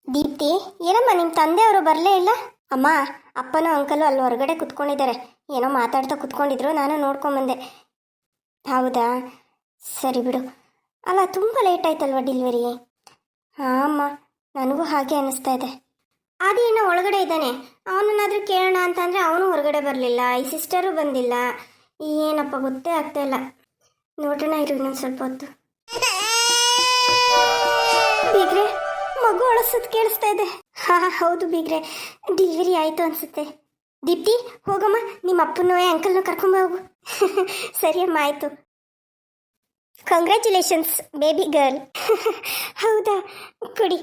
ದೀಪ್ತಿ, ಏನಮ್ಮ ನಿಮ್ಮ ತಂದೆಯವರು ಬರಲೇ ಇಲ್ಲ? ಅಮ್ಮ, ಅಪ್ಪನೂ ಅಂಕಲು ಅಲ್ಲಿ ಹೊರಗಡೆ ಕುತ್ಕೊಂಡಿದ್ದಾರೆ. ಏನೋ ಮಾತಾಡ್ತಾ ಕುತ್ಕೊಂಡಿದ್ರು, ನಾನು ನೋಡ್ಕೊಂಬಂದೆ. ಹೌದಾ, ಸರಿ ಬಿಡು. ಅಲ್ಲ, ತುಂಬ ಲೇಟ್ ಆಯ್ತಲ್ವ ಡೆಲಿವರಿ? ಹಾಂ ಅಮ್ಮ, ನನಗೂ ಹಾಗೆ ಅನ್ನಿಸ್ತಾ ಇದೆ. ಆದಿ ಇನ್ನೂ ಒಳಗಡೆ ಇದ್ದಾನೆ. ಅವನನ್ನಾದರೂ ಕೇಳೋಣ ಅಂತಂದರೆ ಅವನು ಹೊರಗಡೆ ಬರಲಿಲ್ಲ, ಈ ಸಿಸ್ಟರು ಬಂದಿಲ್ಲ. ಏನಪ್ಪ ಗೊತ್ತೇ ಆಗ್ತಾ ಇಲ್ಲ. ನೋಡೋಣ ಇರು ಇನ್ನೊಂದು ಸ್ವಲ್ಪ ಹೊತ್ತು. ಬೀಗ್ರೆ, ಮಗು ಅಳಿಸೋದು ಕೇಳಿಸ್ತಾ ಇದೆ. ಹಾ ಹೌದು ಬೀಗ್ರೆ, ಡೆಲಿವರಿ ಆಯಿತು ಅನಿಸುತ್ತೆ. ದೀಪ್ತಿ, ಹೋಗಮ್ಮ, ನಿಮ್ಮ ಅಪ್ಪನೂ ಅಂಕಲ್ನೂ ಕರ್ಕೊಂಬ ಹೋಗು. ಸರಿ ಅಮ್ಮ, ಆಯಿತು. Congratulations baby girl. ಹೌದಾ, ಕೊಡಿ.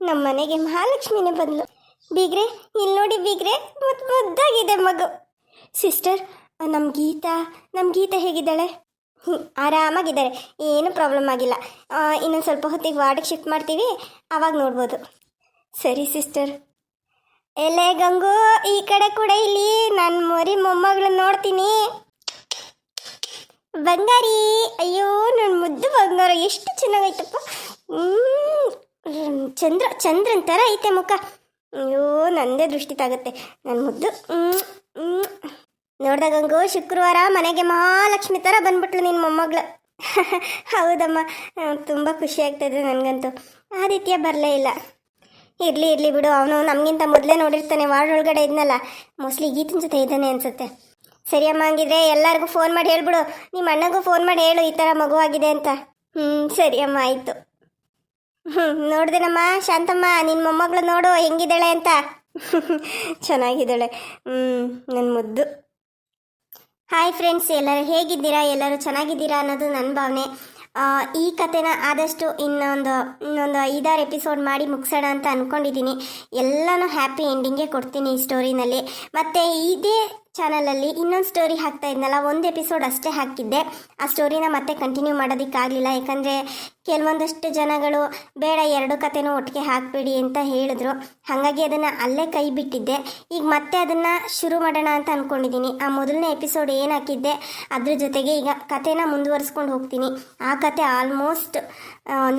ನಮ್ಮ ಮನೆಗೆ ಮಹಾಲಕ್ಷ್ಮಿನೇ ಬಂದ್ಲು. ಬೀಗ್ರೆ, ಇಲ್ಲಿ ನೋಡಿ ಬೀಗ್ರೆ, ಮುದ್ದಾಗಿದೆ ಮಗು. ಸಿಸ್ಟರ್, ನಮ್ಮ ಗೀತಾ ಹೇಗಿದ್ದಾಳೆ? ಆರಾಮಾಗಿದ್ದಾರೆ, ಏನೂ ಪ್ರಾಬ್ಲಮ್ ಆಗಿಲ್ಲ. ಇನ್ನೊಂದು ಸ್ವಲ್ಪ ಹೊತ್ತಿಗೆ ವಾರ್ಡಿಗೆ ಶಿಫ್ಟ್ ಮಾಡ್ತೀವಿ, ಆವಾಗ ನೋಡ್ಬೋದು. ಸರಿ ಸಿಸ್ಟರ್. ಎಲೆ ಗಂಗು, ಈ ಕಡೆ ಕೂಡ ಇಲ್ಲಿ ನನ್ನ ಮರಿ ಮೊಮ್ಮಗಳನ್ನ ನೋಡ್ತೀನಿ. ಬಂಗಾರಿ, ಅಯ್ಯೋ ನನ್ನ ಮುದ್ದು ಬಂಗಾರ, ಎಷ್ಟು ಚೆನ್ನಾಗೈತಪ್ಪ. ಚಂದ್ರನ್ ಥರ ಐತೆ ಮುಖ. ಅಯ್ಯೋ, ನಂದೇ ದೃಷ್ಟಿ ತಾಗುತ್ತೆ ನನ್ನ ಮುದ್ದು. ನೋಡ್ದ ಗಂಗು, ಶುಕ್ರವಾರ ಮನೆಗೆ ಮಹಾಲಕ್ಷ್ಮಿ ಥರ ಬಂದ್ಬಿಟ್ಲು ನಿನ್ನ ಮೊಮ್ಮಗಳು. ಹೌದಮ್ಮ, ತುಂಬ ಖುಷಿ ಆಗ್ತಾಯಿದೆ ನನಗಂತೂ. ಆದಿತ್ಯ ಬರಲೇ ಇಲ್ಲ. ಇರಲಿ ಬಿಡು, ಅವನು ನಮಗಿಂತ ಮೊದಲೇ ನೋಡಿರ್ತಾನೆ. ವಾರ್ಡ್ ಒಳಗಡೆ ಇದ್ನಲ್ಲ, ಮೋಸ್ಟ್ಲಿ ಗೀತನ ಜೊತೆ ಇದ್ದಾನೆ ಅನ್ಸುತ್ತೆ. ಸರಿ ಅಮ್ಮ, ಹಂಗಿದ್ರೆ ಎಲ್ಲರಿಗೂ ಫೋನ್ ಮಾಡಿ ಹೇಳ್ಬಿಡು. ನಿಮ್ಮ ಅಣ್ಣಗೂ ಫೋನ್ ಮಾಡಿ ಹೇಳು ಈ ಥರ ಮಗುವಾಗಿದೆ ಅಂತ. ಸರಿ ಅಮ್ಮ, ಆಯಿತು. ನೋಡ್ದೇನಮ್ಮ ಶಾಂತಮ್ಮ, ನಿನ್ನ ಮೊಮ್ಮಗಳು ನೋಡು ಹೆಂಗಿದ್ದಾಳೆ ಅಂತ. ಚೆನ್ನಾಗಿದ್ದಾಳೆ, ನನ್ನ ಮುದ್ದು. ಹಾಯ್ ಫ್ರೆಂಡ್ಸ್, ಎಲ್ಲರೂ ಹೇಗಿದ್ದೀರಾ? ಎಲ್ಲರೂ ಚೆನ್ನಾಗಿದ್ದೀರಾ ಅನ್ನೋದು ನನ್ನ ಭಾವನೆ. ಈ ಕಥೆನ ಆದಷ್ಟು ಇನ್ನೊಂದು 5-6 ಎಪಿಸೋಡ್ ಮಾಡಿ ಮುಗಿಸೋಣ ಅಂತ ಅಂದ್ಕೊಂಡಿದ್ದೀನಿ. ಎಲ್ಲನೂ ಹ್ಯಾಪಿ ಎಂಡಿಂಗೇ ಕೊಡ್ತೀನಿ ಈ ಸ್ಟೋರಿನಲ್ಲಿ. ಮತ್ತು ಇದೇ ಚಾನಲಲ್ಲಿ ಇನ್ನೊಂದು ಸ್ಟೋರಿ ಹಾಕ್ತಾ ಇದ್ನಲ್ಲ, ಒಂದು ಎಪಿಸೋಡ್ ಅಷ್ಟೇ ಹಾಕಿದ್ದೆ. ಆ ಸ್ಟೋರಿನ ಮತ್ತೆ ಕಂಟಿನ್ಯೂ ಮಾಡೋದಕ್ಕಾಗಲಿಲ್ಲ, ಯಾಕಂದರೆ ಕೆಲವೊಂದಷ್ಟು ಜನಗಳು ಬೇಡ 2 ಕಥೆನೂ ಒಟ್ಟಿಗೆ ಹಾಕಬೇಡಿ ಅಂತ ಹೇಳಿದ್ರು. ಹಾಗಾಗಿ ಅದನ್ನು ಅಲ್ಲೇ ಕೈ ಬಿಟ್ಟಿದ್ದೆ. ಈಗ ಮತ್ತೆ ಅದನ್ನು ಶುರು ಮಾಡೋಣ ಅಂತ ಅಂದ್ಕೊಂಡಿದ್ದೀನಿ. ಆ ಮೊದಲನೇ ಎಪಿಸೋಡ್ ಏನು ಹಾಕಿದ್ದೆ ಅದ್ರ ಜೊತೆಗೆ ಈಗ ಕಥೆನ ಮುಂದುವರಿಸ್ಕೊಂಡು ಹೋಗ್ತೀನಿ. ಆ ಕತೆ ಆಲ್ಮೋಸ್ಟ್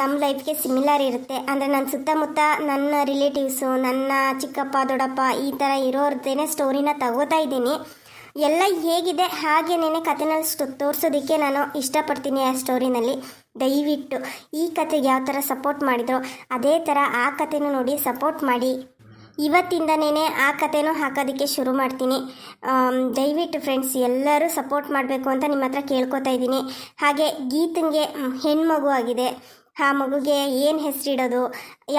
ನಮ್ಮ ಲೈಫ್ಗೆ ಸಿಮಿಲರ್ ಇರುತ್ತೆ. ಅಂದರೆ ನನ್ನ ಸುತ್ತಮುತ್ತ ನನ್ನ ರಿಲೇಟಿವ್ಸು, ನನ್ನ ಚಿಕ್ಕಪ್ಪ ದೊಡ್ಡಪ್ಪ ಈ ಥರ ಇರೋರ್ದೇನೆ ಸ್ಟೋರಿನ ತಗೋತಾ ಇದ್ದೀನಿ. ಎಲ್ಲ ಹೇಗಿದೆ ಹಾಗೇನೇ ಕಥೆನಲ್ಲಿ ತೋರಿಸೋದಕ್ಕೆ ನಾನು ಇಷ್ಟಪಡ್ತೀನಿ. ಆ ಸ್ಟೋರಿನಲ್ಲಿ ದಯವಿಟ್ಟು ಈ ಕತೆಗೆ ಯಾವ ಥರ ಸಪೋರ್ಟ್ ಮಾಡಿದ್ರು ಅದೇ ಥರ ಆ ಕಥೆನೂ ನೋಡಿ ಸಪೋರ್ಟ್ ಮಾಡಿ. ಇವತ್ತಿಂದನೇ ಆ ಕಥೆನೂ ಹಾಕೋದಕ್ಕೆ ಶುರು ಮಾಡ್ತೀನಿ. ದಯವಿಟ್ಟು ಫ್ರೆಂಡ್ಸ್ ಎಲ್ಲರೂ ಸಪೋರ್ಟ್ ಮಾಡಬೇಕು ಅಂತ ನಿಮ್ಮ ಹತ್ರ ಕೇಳ್ಕೊತಾ ಇದ್ದೀನಿ. ಹಾಗೆ ಗೀತಂಗೆ ಹೆಣ್ಮಗು ಆಗಿದೆ. ಆ ಮಗುಗೆ ಏನು ಹೆಸರಿಡೋದು,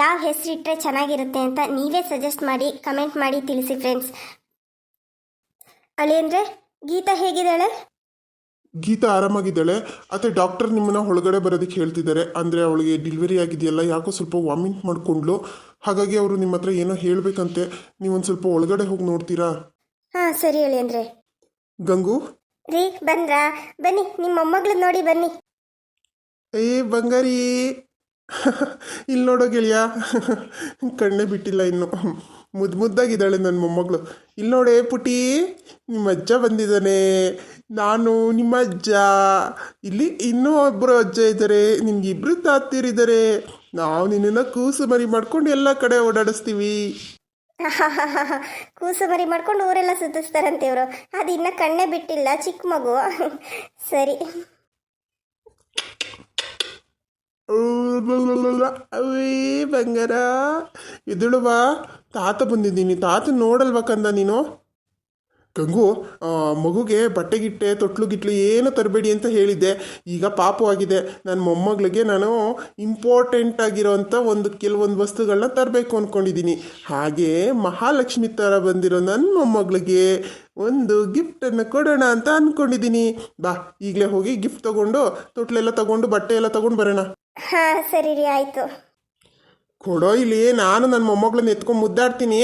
ಯಾವ ಹೆಸರಿಟ್ಟರೆ ಚೆನ್ನಾಗಿರುತ್ತೆ ಅಂತ ನೀವೇ ಸಜೆಸ್ಟ್ ಮಾಡಿ ಕಮೆಂಟ್ ಮಾಡಿ ತಿಳಿಸಿ ಫ್ರೆಂಡ್ಸ್. ಅಳಿಯಂದ್ರೆ, ಗೀತಾ ಹೇಗಿದ್ದಾಳೆ? ಗೀತಾ ಆರಾಮಾಗಿದ್ದಾಳೆ. ಅತ್ತೆ, ಡಾಕ್ಟರ್ ನಿಮ್ಮನ್ನ ಒಳಗಡೆ ಬರೋದಕ್ಕೆ ಹೇಳ್ತಿದ್ದಾರೆ. ಅಂದರೆ ಅವಳಿಗೆ ಡೆಲಿವರಿ ಆಗಿದೆಯಲ್ಲ, ಯಾಕೋ ಸ್ವಲ್ಪ ವಾಮಿಟ್ ಮಾಡ್ಕೊಂಡ್ಲು. ಹಾಗಾಗಿ ಅವರು ನಿಮ್ಮ ಹತ್ರ ಏನೋ ಹೇಳಬೇಕಂತೆ. ನೀವೊಂದು ಸ್ವಲ್ಪ ಒಳಗಡೆ ಹೋಗಿ ನೋಡ್ತೀರಾ? ಹಾಂ ಸರಿ ಅಳಿಯಂದ್ರೆ. ಗಂಗು ರೀ, ಬಂದ್ರಾ? ಬನ್ನಿ, ನಿಮ್ಮ ಮೊಮ್ಮಗಳು ನೋಡಿ ಬನ್ನಿ. ಏ ಬಂಗಾರಿ, ಇಲ್ಲಿ ನೋಡೋ ಗೆಳೆಯ, ಕಣ್ಣೇ ಬಿಟ್ಟಿಲ್ಲ ಇನ್ನು. ಮುದ್ದಾಗಿದ್ದಾಳೆ ನನ್ನ ಮೊಮ್ಮಗಳು. ಇಲ್ಲಿ ನೋಡೇ ಪುಟಿ, ನಿಮ್ಮ ಅಜ್ಜ ಬಂದಿದ್ದಾನೆ. ನಾನು ನಿಮ್ಮ ಅಜ್ಜ. ಇಲ್ಲಿ ಇನ್ನೂ ಒಬ್ಬರು ಅಜ್ಜ ಇದ್ದಾರೆ, ನಿಮ್ಗಿಬ್ರು ತಾತಿರಿದ್ದಾರೆ. ನಾವು ನಿನ್ನನ್ನು ಕೂಸು ಮರಿ ಮಾಡ್ಕೊಂಡು ಎಲ್ಲ ಕಡೆ ಓಡಾಡಿಸ್ತೀವಿ. ಕೂಸು ಮರಿ ಮಾಡ್ಕೊಂಡು ಊರೆಲ್ಲ ಸುತ್ತಿಸ್ತಾರಂತೆ ಇವರು. ಅದು ಇನ್ನೂ ಕಣ್ಣೇ ಬಿಟ್ಟಿಲ್ಲ, ಚಿಕ್ಕ ಮಗು. ಸರಿ. ಅವೇ ಬಂಗಾರ, ಎದುಳುವಾ, ತಾತ ಬಂದಿದ್ದೀನಿ. ತಾತ ನೋಡಲ್ವಾ ಕಂದ ನೀನು? ಗಂಗು, ಮಗುಗೆ ಬಟ್ಟೆಗಿಟ್ಟೆ ತೊಟ್ಲು ಗಿಟ್ಲು ಏನು ತರಬೇಡಿ ಅಂತ ಹೇಳಿದ್ದೆ. ಈಗ ಪಾಪು ಆಗಿದೆ. ನನ್ನ ಮೊಮ್ಮಗಳಿಗೆ ನಾನು ಇಂಪಾರ್ಟೆಂಟ್ ಆಗಿರೋಂಥ ಕೆಲವೊಂದು ವಸ್ತುಗಳನ್ನ ತರಬೇಕು ಅಂದ್ಕೊಂಡಿದ್ದೀನಿ. ಹಾಗೆ ಮಹಾಲಕ್ಷ್ಮಿ ಥರ ಬಂದಿರೋ ನನ್ನ ಮೊಮ್ಮಗಳಿಗೆ ಒಂದು ಗಿಫ್ಟನ್ನು ಕೊಡೋಣ ಅಂತ ಅಂದ್ಕೊಂಡಿದ್ದೀನಿ. ಬಾ, ಈಗಲೇ ಹೋಗಿ ಗಿಫ್ಟ್ ತೊಗೊಂಡು ತೊಟ್ಲೆಲ್ಲ ತೊಗೊಂಡು ಬಟ್ಟೆ ಎಲ್ಲ ತೊಗೊಂಡು ಬರೋಣ. ಹಾಂ ಸರಿ ರೀ, ಆಯಿತು. ಕೊಡೋ ಇಲ್ಲಿ, ನಾನು ನನ್ನ ಮೊಮ್ಮಗಳನ್ನ ಎತ್ಕೊಂಡು ಮುದ್ದಾಡ್ತೀನಿ.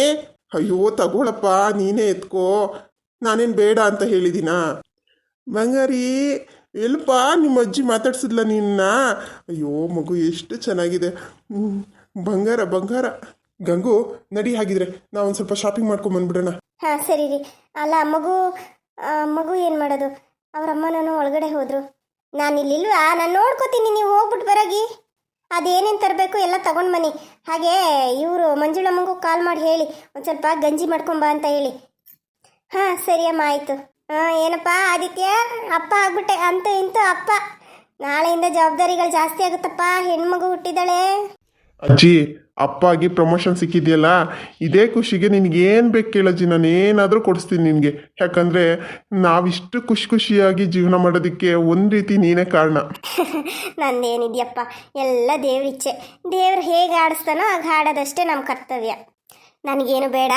ಅಯ್ಯೋ ತಗೊಳಪ್ಪ, ನೀನೇ ಎತ್ಕೋ, ನಾನೇನು ಬೇಡ ಅಂತ ಹೇಳಿದ್ದೀನಾ? ಬಂಗಾರಿ, ಎಲ್ಪ ನಿಮ್ಮ ಅಜ್ಜಿ ಮಾತಾಡ್ಸಿದ್ಲ ನಿನ್ನ? ಅಯ್ಯೋ ಮಗು ಎಷ್ಟು ಚೆನ್ನಾಗಿದೆ. ಬಂಗಾರ ಬಂಗಾರ. ಗಂಗು ನಡಿ, ಹಾಗಿದ್ರೆ ನಾವು ಒಂದು ಸ್ವಲ್ಪ ಶಾಪಿಂಗ್ ಮಾಡ್ಕೊಂಬಂದ್ಬಿಡೋಣ. ಹಾಂ ಸರಿ ರೀ. ಅಲ್ಲ, ಮಗು ಏನು ಮಾಡೋದು? ಅವರಮ್ಮ ನಾನು ಒಳಗಡೆ ಹೋದರು. ನಾನು ಇಲ್ಲಿಲ್ವಾ, ನಾನು ನೋಡ್ಕೋತೀನಿ, ನೀವು ಹೋಗ್ಬಿಟ್ಟು ಬರೋಗಿ. ಅದೇನೇನು ತರಬೇಕು ಎಲ್ಲ ತಗೊಂಡು ಬನ್ನಿ. ಹಾಗೆ ಇವರು ಮಂಜುಳಮ್ಮಂಗೂ ಕಾಲ್ ಮಾಡಿ ಹೇಳಿ ಒಂದು ಸ್ವಲ್ಪ ಗಂಜಿ ಮಾಡ್ಕೊಂಬ ಅಂತ ಹೇಳಿ. ಹಾಂ ಸರಿ ಅಮ್ಮ ಆಯಿತು. ಹಾಂ ಏನಪ್ಪ ಆದಿತ್ಯ, ಅಪ್ಪ ಆಗ್ಬಿಟ್ಟೆ ಅಂತೂ ಇಂತೂ ಅಪ್ಪ. ನಾಳೆಯಿಂದ ಜವಾಬ್ದಾರಿಗಳು ಜಾಸ್ತಿ ಆಗುತ್ತಪ್ಪ, ಹೆಣ್ಮಗು ಹುಟ್ಟಿದಾಳೆ. ಅಜ್ಜಿ, ಅಪ್ಪ ಆಗಿ ಪ್ರಮೋಷನ್ ಸಿಕ್ಕಿದೆಯಲ್ಲ, ಇದೇ ಖುಷಿಗೆ ನಿನಗೇನು ಬೇಕು ಕೇಳಜ್ಜಿ, ನಾನು ಏನಾದರೂ ಕೊಡಿಸ್ತೀನಿ ನಿನಗೆ. ಯಾಕಂದರೆ ನಾವಿಷ್ಟು ಖುಷಿಯಾಗಿ ಜೀವನ ಮಾಡೋದಕ್ಕೆ ಒಂದು ರೀತಿ ನೀನೇ ಕಾರಣ. ನಂದೇನಿದೆಯಪ್ಪ, ಎಲ್ಲ ದೇವ್ರಿಚ್ಛೆ. ದೇವ್ರು ಹೇಗೆ ಆಡಿಸ್ತಾನೋ ಹಾಗೆ ಹಾಡೋದಷ್ಟೇ ನಮ್ಮ ಕರ್ತವ್ಯ. ನನಗೇನು ಬೇಡ,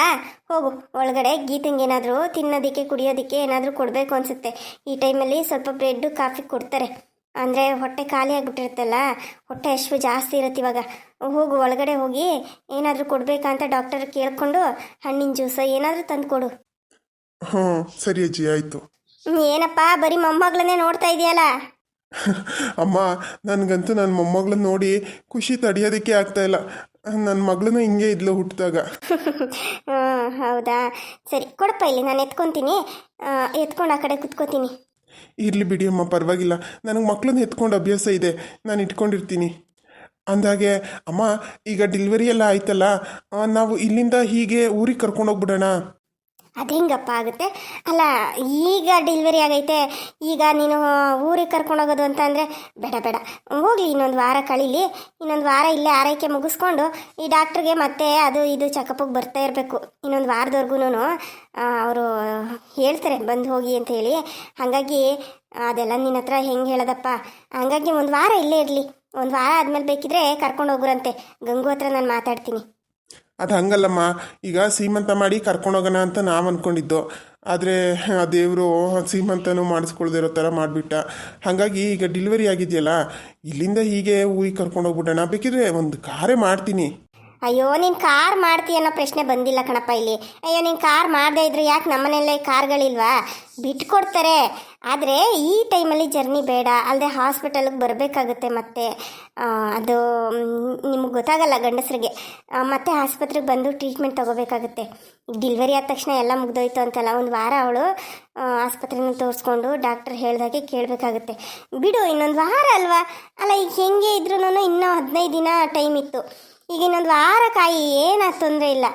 ಹೋಗು ಒಳಗಡೆ. ಗೀತಂಗೆ ಏನಾದರೂ ತಿನ್ನೋದಕ್ಕೆ ಕುಡಿಯೋದಕ್ಕೆ ಏನಾದರೂ ಕೊಡಬೇಕು ಅನಿಸುತ್ತೆ. ಈ ಟೈಮಲ್ಲಿ ಸ್ವಲ್ಪ ಬ್ರೆಡ್ಡು ಕಾಫಿ ಕೊಡ್ತಾರೆ, ಅಂದರೆ ಹೊಟ್ಟೆ ಖಾಲಿ ಆಗಿಬಿಟ್ಟಿರುತ್ತಲ್ಲ, ಹೊಟ್ಟೆ ಹಸಿವು ಜಾಸ್ತಿ ಇರುತ್ತೆ ಇವಾಗ. ಹೋಗು ಒಳಗಡೆ ಹೋಗಿ ಏನಾದರೂ ಕೊಡಬೇಕಂತ ಡಾಕ್ಟರ್ ಕೇಳಿಕೊಂಡು ಹಣ್ಣಿನ ಜ್ಯೂಸು ಏನಾದರೂ ತಂದು ಕೊಡು. ಹ್ಞೂ ಸರಿ ಅಜ್ಜಿ, ಆಯಿತು. ಏನಪ್ಪ ಬರೀ ಮೊಮ್ಮಗಳನ್ನೇ ನೋಡ್ತಾ ಇದೆಯಲ್ಲ. ಅಮ್ಮ, ನನಗಂತೂ ನನ್ನ ಮೊಮ್ಮಗಳನ್ನ ನೋಡಿ ಖುಷಿ ತಡೆಯೋದಕ್ಕೆ ಆಗ್ತಾಯಿಲ್ಲ. ನನ್ನ ಮಗಳನ್ನ ಹಿಂಗೆ ಇದ್ಲು ಹುಟ್ಟಿದಾಗ. ಹೌದಾ, ಸರಿ ಕೊಡಪ್ಪ, ಇಲ್ಲಿ ನಾನು ಎತ್ಕೊತೀನಿ. ಎತ್ಕೊಂಡು ಆ ಕಡೆ ಕುತ್ಕೋತೀನಿ. ಇರಲಿ ಬಿಡಿ ಅಮ್ಮ, ಪರವಾಗಿಲ್ಲ. ನನಗೆ ಮಕ್ಕಳನ್ನ ಎತ್ಕೊಂಡು ಅಭ್ಯಾಸ ಇದೆ, ನಾನು ಇಟ್ಕೊಂಡಿರ್ತೀನಿ. ಅಂದಾಗೆ ಅಮ್ಮ, ಈಗ ಡೆಲಿವರಿ ಎಲ್ಲ ಆಯ್ತಲ್ಲ, ನಾವು ಇಲ್ಲಿಂದ ಹೀಗೆ ಊರಿಗೆ ಕರ್ಕೊಂಡೋಗ್ಬಿಡೋಣ. ಅದು ಹೆಂಗಪ್ಪ ಆಗುತ್ತೆ? ಅಲ್ಲ, ಈಗ ಡೆಲಿವರಿ ಆಗೈತೆ, ಈಗ ನೀನು ಊರಿಗೆ ಕರ್ಕೊಂಡೋಗೋದು ಅಂತ ಅಂದರೆ ಬೇಡ ಬೇಡ, ಹೋಗಲಿ. ಇನ್ನೊಂದು ವಾರ ಕಳೀಲಿ, ಇನ್ನೊಂದು ವಾರ ಇಲ್ಲೇ ಆರೈಕೆ ಮುಗಿಸ್ಕೊಂಡು ಈ ಡಾಕ್ಟ್ರಿಗೆ ಮತ್ತೆ ಅದು ಇದು ಚೆಕಪ್ಪಿಗೆ ಬರ್ತಾ ಇರಬೇಕು. ಇನ್ನೊಂದು ವಾರದವರೆಗೂ ಅವರು ಹೇಳ್ತಾರೆ ಬಂದು ಹೋಗಿ ಅಂತ ಹೇಳಿ. ಹಾಗಾಗಿ ಅದೆಲ್ಲ ನಿನ್ನ ಹತ್ರ ಹೆಂಗೆ ಹೇಳೋದಪ್ಪ. ಹಾಗಾಗಿ ಒಂದು ವಾರ ಇಲ್ಲೇ ಇರಲಿ, ಒಂದು ವಾರ ಆದಮೇಲೆ ಬೇಕಿದ್ರೆ ಕರ್ಕೊಂಡು ಹೋಗ್ರಂತೆ. ಗಂಗು ಹತ್ರ ನಾನು ಮಾತಾಡ್ತೀನಿ. ಅದು ಹಂಗಲ್ಲಮ್ಮ, ಈಗ ಸೀಮಂತ ಮಾಡಿ ಕರ್ಕೊಂಡೋಗೋಣ ಅಂತ ನಾವು ಅಂದ್ಕೊಂಡಿದ್ದು. ಆದರೆ ಆ ದೇವರು ಸೀಮಂತನೂ ಮಾಡಿಸ್ಕೊಳ್ದೇ ಇರೋ ಥರ ಮಾಡಿಬಿಟ್ಟ. ಹಾಗಾಗಿ ಈಗ ಡೆಲಿವರಿ ಆಗಿದೆಯಲ್ಲ, ಇಲ್ಲಿಂದ ಹೀಗೆ ಊರಿಗೆ ಕರ್ಕೊಂಡೋಗ್ಬಿಡೋಣ. ಬೇಕಿದ್ರೆ ಒಂದು ಕಾರೇ ಮಾಡ್ತೀನಿ. ಅಯ್ಯೋ, ನೀನು ಕಾರ್ ಮಾಡ್ತೀಯ ಅನ್ನೋ ಪ್ರಶ್ನೆ ಬಂದಿಲ್ಲ ಕಣಪ್ಪ ಇಲ್ಲಿ. ಅಯ್ಯೋ, ನೀನು ಕಾರ್ ಮಾಡದೇ ಇದ್ರೆ ಯಾಕೆ ನಮ್ಮನೆಯಲ್ಲೇ ಕಾರ್ಗಳಿಲ್ವಾ? ಬಿಟ್ಕೊಡ್ತಾರೆ. ಆದರೆ ಈ ಟೈಮಲ್ಲಿ ಜರ್ನಿ ಬೇಡ. ಅಲ್ಲದೆ ಹಾಸ್ಪಿಟಲ್ಗೆ ಬರಬೇಕಾಗುತ್ತೆ. ಮತ್ತೆ ಅದು ನಿಮ್ಗೆ ಗೊತ್ತಾಗಲ್ಲ ಗಂಡಸರಿಗೆ. ಮತ್ತೆ ಆಸ್ಪತ್ರೆಗೆ ಬಂದು ಟ್ರೀಟ್ಮೆಂಟ್ ತೊಗೋಬೇಕಾಗುತ್ತೆ. ಈಗ ಡೆಲಿವರಿ ಆದ ತಕ್ಷಣ ಎಲ್ಲ ಮುಗ್ದೋಯ್ತು ಅಂತಲ್ಲ, ಒಂದು ವಾರ ಅವಳು ಆಸ್ಪತ್ರೆನ ತೋರಿಸ್ಕೊಂಡು ಡಾಕ್ಟರ್ ಹೇಳ್ದಾಗೆ ಕೇಳಬೇಕಾಗುತ್ತೆ. ಬಿಡು, ಇನ್ನೊಂದು ವಾರ ಅಲ್ವಾ? ಅಲ್ಲ, ಈಗ ಹೆಂಗೆ ಇದ್ರೂ ಇನ್ನೂ 15 ದಿನ ಟೈಮ್ ಇತ್ತು. ಈಗ ಇನ್ನೊಂದು ವಾರ ಕಾಯಿ, ಏನು ತೊಂದರೆ ಇಲ್ಲ.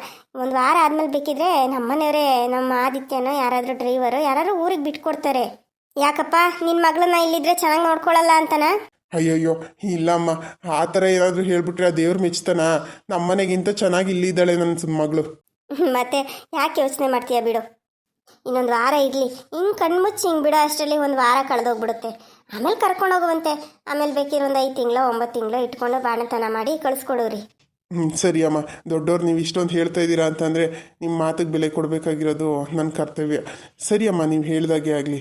ಒಂದು ವಾರ ಆದಮೇಲೆ ಬೇಕಿದ್ರೆ ನಮ್ಮನೆಯವರೇ, ನಮ್ಮ ಆದಿತ್ಯನೋ ಯಾರಾದರೂ ಡ್ರೈವರು ಯಾರಾದರೂ ಊರಿಗೆ ಬಿಟ್ಕೊಡ್ತಾರೆ. ಯಾಕಪ್ಪ, ನಿನ್ನ ಮಗಳನ್ನ ಇಲ್ಲಿದ್ರೆ ಚೆನ್ನಾಗಿ ನೋಡ್ಕೊಳ್ಳಲ್ಲ ಅಂತನಾ? ಅಯ್ಯಯ್ಯೋ ಇಲ್ಲಮ್ಮ, ಆ ಥರ ಏನಾದರೂ ಹೇಳ್ಬಿಟ್ರೆ ಆ ದೇವ್ರು ಮೆಚ್ತಾನ? ನಮ್ಮನೆಗಿಂತ ಚೆನ್ನಾಗಿ ಇಲ್ಲಿದ್ದಾಳೆ ನನ್ನ ಮಗಳು. ಮತ್ತೆ ಯಾಕೆ ಯೋಚನೆ ಮಾಡ್ತೀಯ? ಬಿಡು, ಇನ್ನೊಂದು ವಾರ ಇರಲಿ. ಹಿಂಗೆ ಕಣ್ಮುಚ್ಚಿ ಹಿಂಗೆ ಬಿಡೋ ಅಷ್ಟರಲ್ಲಿ ಒಂದು ವಾರ ಕಳೆದೋಗ್ಬಿಡುತ್ತೆ. ಆಮೇಲೆ ಕರ್ಕೊಂಡೋಗುವಂತೆ. ಆಮೇಲೆ ಬೇಕಿರೋ ಒಂದು 5 ತಿಂಗಳು 9 ತಿಂಗಳು ಇಟ್ಕೊಂಡು ಬಾಣತನ ಮಾಡಿ ಕಳಿಸ್ಕೊಡೋರಿ. ಸರಿ ಅಮ್ಮ, ದೊಡ್ಡವ್ರು ನೀವು ಇಷ್ಟೊಂದು ಹೇಳ್ತಾ ಇದ್ದೀರಾ ಅಂತಂದರೆ ನಿಮ್ಮ ಮಾತಿಗೆ ಬೆಲೆ ಕೊಡಬೇಕಾಗಿರೋದು ನನ್ನ ಕರ್ತವ್ಯ. ಸರಿ ಅಮ್ಮ, ನೀವು ಹೇಳ್ದಾಗೆ ಆಗಲಿ.